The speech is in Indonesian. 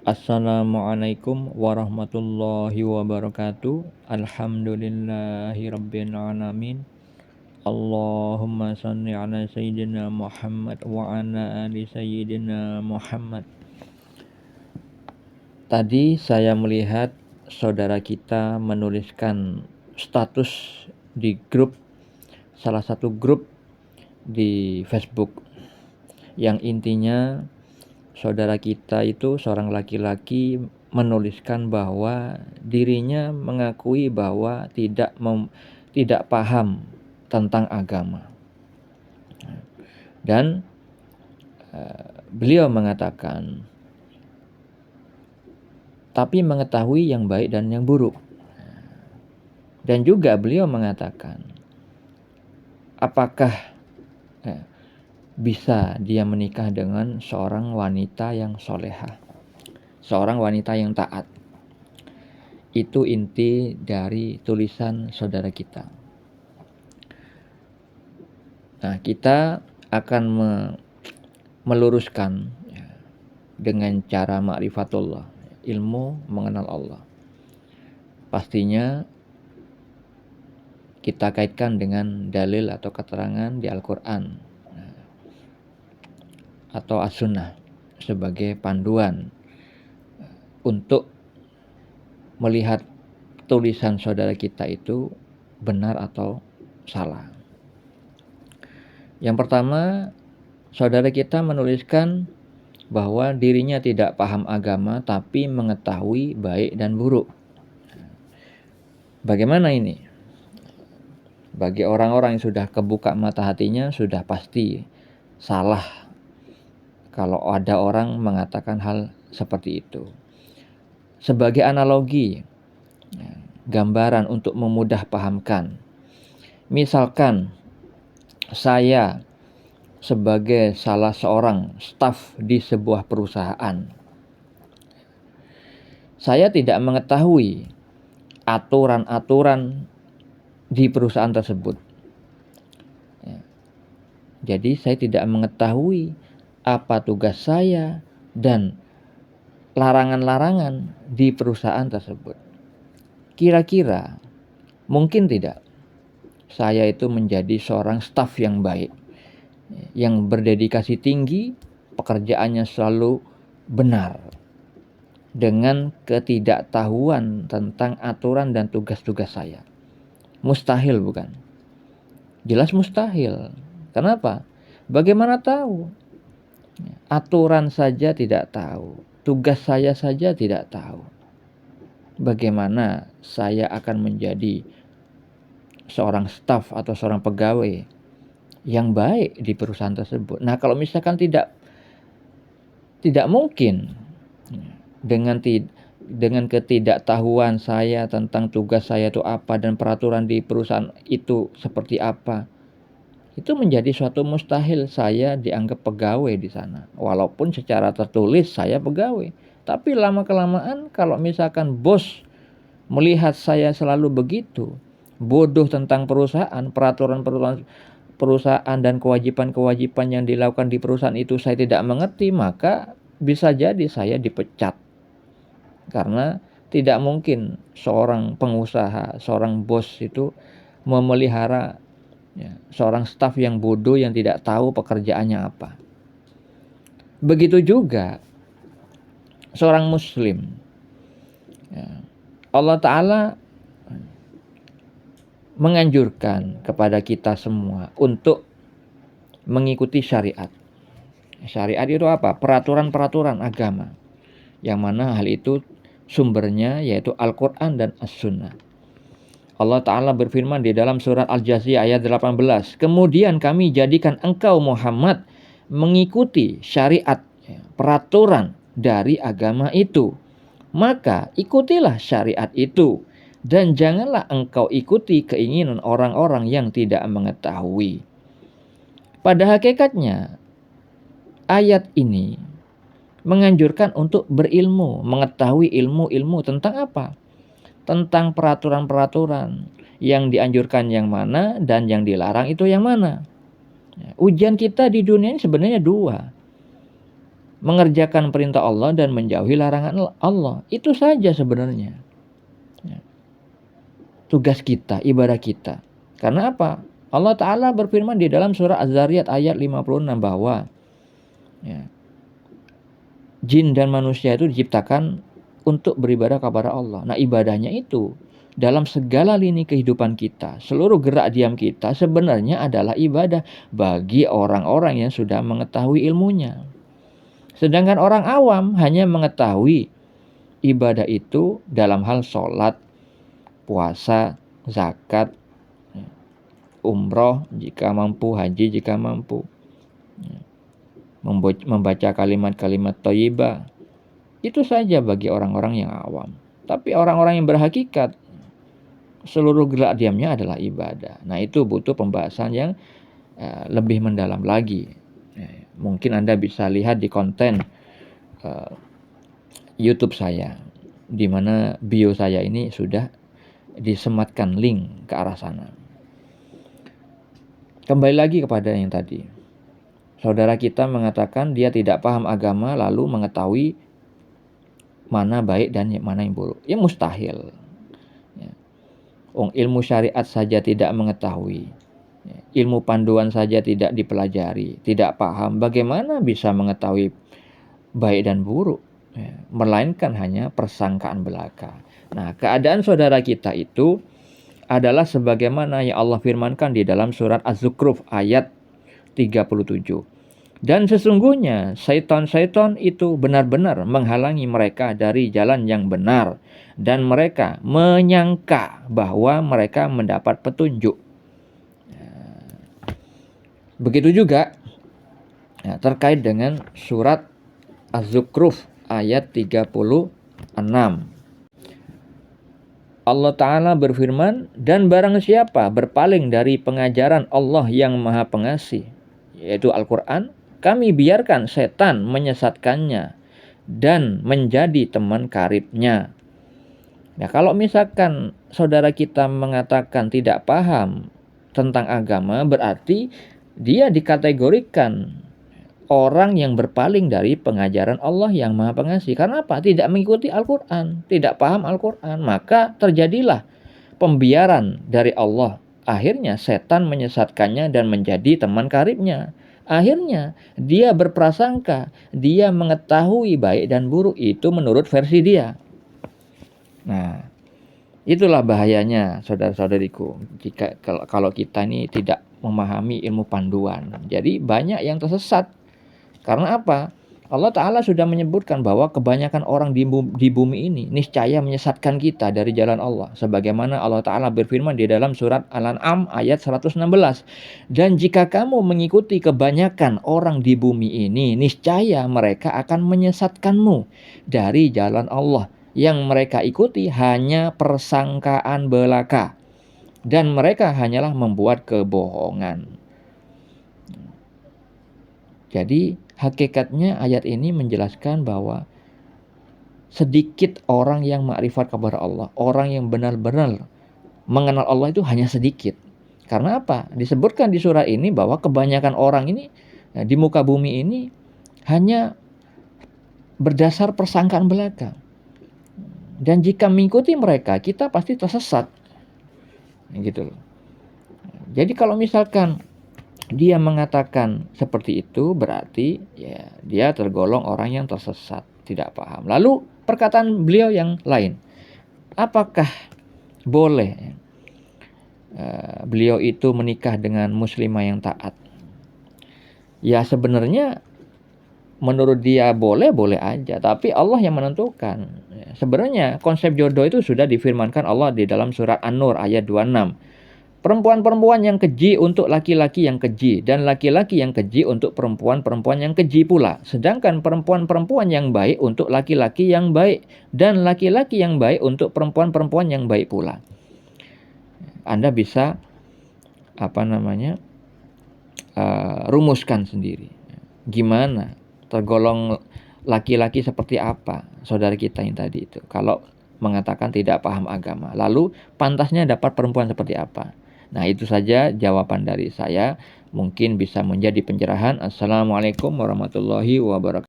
Assalamualaikum warahmatullahi wabarakatuh. Alhamdulillahirabbil alamin. Allahumma shalli ala sayyidina Muhammad wa ala ali sayyidina Muhammad. Tadi saya melihat saudara kita menuliskan status di grup, salah satu grup di Facebook, yang intinya saudara kita itu seorang laki-laki menuliskan bahwa dirinya mengakui bahwa tidak paham tentang agama. Dan beliau mengatakan, tapi mengetahui yang baik dan yang buruk. Dan juga beliau mengatakan, apakah bisa dia menikah dengan seorang wanita yang solehah, seorang wanita yang taat. Itu inti dari tulisan saudara kita. Nah, kita akan meluruskan dengan cara ma'rifatullah, ilmu mengenal Allah. Pastinya kita kaitkan dengan dalil atau keterangan di Al-Quran atau As-Sunnah sebagai panduan untuk melihat tulisan saudara kita itu benar atau salah. Yang pertama, saudara kita menuliskan bahwa dirinya tidak paham agama tapi mengetahui baik dan buruk. Bagaimana ini? Bagi orang-orang yang sudah kebuka mata hatinya sudah pasti salah kalau ada orang mengatakan hal seperti itu. Sebagai analogi, gambaran untuk memudah pahamkan. Misalkan saya sebagai salah seorang staf di sebuah perusahaan. Saya tidak mengetahui aturan-aturan di perusahaan tersebut. Jadi saya tidak mengetahui apa tugas saya dan larangan-larangan di perusahaan tersebut. Kira-kira mungkin tidak saya itu menjadi seorang staf yang baik, yang berdedikasi tinggi, pekerjaannya selalu benar, dengan ketidaktahuan tentang aturan dan tugas-tugas saya. Mustahil, bukan? Jelas mustahil. Kenapa? Bagaimana tahu? Aturan saja tidak tahu, tugas saya saja tidak tahu. Bagaimana saya akan menjadi seorang staf atau seorang pegawai yang baik di perusahaan tersebut? Nah, kalau misalkan tidak mungkin dengan ketidaktahuan saya tentang tugas saya itu apa dan peraturan di perusahaan itu seperti apa, itu menjadi suatu mustahil saya dianggap pegawai di sana. Walaupun secara tertulis saya pegawai, tapi lama-kelamaan kalau misalkan bos melihat saya selalu begitu, bodoh tentang perusahaan, peraturan perusahaan dan kewajiban-kewajiban yang dilakukan di perusahaan itu saya tidak mengerti, maka bisa jadi saya dipecat. Karena tidak mungkin seorang pengusaha, seorang bos itu memelihara seorang staf yang bodoh yang tidak tahu pekerjaannya apa. Begitu juga seorang muslim. Allah Ta'ala menganjurkan kepada kita semua untuk mengikuti syariat. Syariat itu apa? Peraturan-peraturan agama. Yang mana hal itu sumbernya yaitu Al-Quran dan As-Sunnah. Allah Ta'ala berfirman di dalam surat Al-Jasiyah ayat 18. Kemudian kami jadikan engkau Muhammad mengikuti syariat, peraturan dari agama itu. Maka ikutilah syariat itu. Dan janganlah engkau ikuti keinginan orang-orang yang tidak mengetahui. Pada hakikatnya, ayat ini menganjurkan untuk berilmu, mengetahui ilmu-ilmu tentang apa? Tentang peraturan-peraturan yang dianjurkan yang mana dan yang dilarang itu yang mana. Ujian kita di dunia ini sebenarnya dua. mengerjakan perintah Allah dan menjauhi larangan Allah. Itu saja sebenarnya tugas kita, ibadah kita. Karena apa? Allah Ta'ala berfirman di dalam surah Az-Zariyat ayat 56 bahwa jin dan manusia itu diciptakan untuk beribadah kepada Allah. Nah, ibadahnya itu dalam segala lini kehidupan kita, seluruh gerak diam kita sebenarnya adalah ibadah bagi orang-orang yang sudah mengetahui ilmunya. Sedangkan orang awam hanya mengetahui ibadah itu dalam hal sholat, puasa, zakat, umroh jika mampu, haji jika mampu, membaca kalimat-kalimat thayyibah. Itu saja bagi orang-orang yang awam. Tapi orang-orang yang berhakikat, seluruh gerak diamnya adalah ibadah. Nah, itu butuh pembahasan yang lebih mendalam lagi. Mungkin Anda bisa lihat di konten YouTube saya, di mana bio saya ini sudah disematkan link ke arah sana. Kembali lagi kepada yang tadi. Saudara kita mengatakan dia tidak paham agama lalu mengetahui mana baik dan mana yang buruk. Ya mustahil. Ilmu syariat saja tidak mengetahui. Ilmu panduan saja tidak dipelajari, tidak paham. Bagaimana bisa mengetahui baik dan buruk? Melainkan hanya persangkaan belaka. Nah, keadaan saudara kita itu adalah sebagaimana yang Allah firmankan di dalam surat Az-Zukhruf ayat 37. Dan sesungguhnya syaitan-syaitan itu benar-benar menghalangi mereka dari jalan yang benar, dan mereka menyangka bahwa mereka mendapat petunjuk. Begitu juga terkait dengan surat Az-Zukhruf ayat 36. Allah Ta'ala berfirman, dan barang siapa berpaling dari pengajaran Allah yang Maha Pengasih, yaitu Al-Quran, kami biarkan setan menyesatkannya dan menjadi teman karibnya. Nah, kalau misalkan saudara kita mengatakan tidak paham tentang agama, berarti dia dikategorikan orang yang berpaling dari pengajaran Allah yang Maha Pengasih. Karena apa? Tidak mengikuti Al-Quran, tidak paham Al-Quran. Maka terjadilah pembiaran dari Allah. Akhirnya setan menyesatkannya dan menjadi teman karibnya. Akhirnya dia berprasangka dia mengetahui baik dan buruk itu menurut versi dia. Nah, itulah bahayanya saudara-saudariku jika kalau kita ini tidak memahami ilmu panduan. Jadi banyak yang tersesat. Karena apa? Allah Ta'ala sudah menyebutkan bahwa kebanyakan orang di bumi ini niscaya menyesatkan kita dari jalan Allah. Sebagaimana Allah Ta'ala berfirman di dalam surat Al-An'am ayat 116. Dan jika kamu mengikuti kebanyakan orang di bumi ini, niscaya mereka akan menyesatkanmu dari jalan Allah. Yang mereka ikuti hanya persangkaan belaka. Dan mereka hanyalah membuat kebohongan. Jadi hakikatnya ayat ini menjelaskan bahwa sedikit orang yang makrifat kepada Allah, orang yang benar-benar mengenal Allah itu hanya sedikit. Karena apa? Disebutkan di surah ini bahwa kebanyakan orang ini di muka bumi ini hanya berdasar persangkaan belaka. Dan jika mengikuti mereka, kita pasti tersesat. Gitu loh. Jadi kalau misalkan dia mengatakan seperti itu, berarti ya dia tergolong orang yang tersesat, tidak paham. Lalu perkataan beliau yang lain, apakah boleh beliau itu menikah dengan muslimah yang taat? Ya sebenarnya menurut dia boleh aja, tapi Allah yang menentukan. Sebenarnya konsep jodoh itu sudah difirmankan Allah di dalam surat An-Nur ayat 26. Perempuan-perempuan yang keji untuk laki-laki yang keji, dan laki-laki yang keji untuk perempuan-perempuan yang keji pula. Sedangkan perempuan-perempuan yang baik untuk laki-laki yang baik, dan laki-laki yang baik untuk perempuan-perempuan yang baik pula. Anda bisa rumuskan sendiri. Gimana tergolong laki-laki seperti apa saudara kita yang tadi itu kalau mengatakan tidak paham agama. Lalu pantasnya dapat perempuan seperti apa? Nah, itu saja jawaban dari saya. Mungkin bisa menjadi pencerahan. Assalamualaikum warahmatullahi wabarakatuh.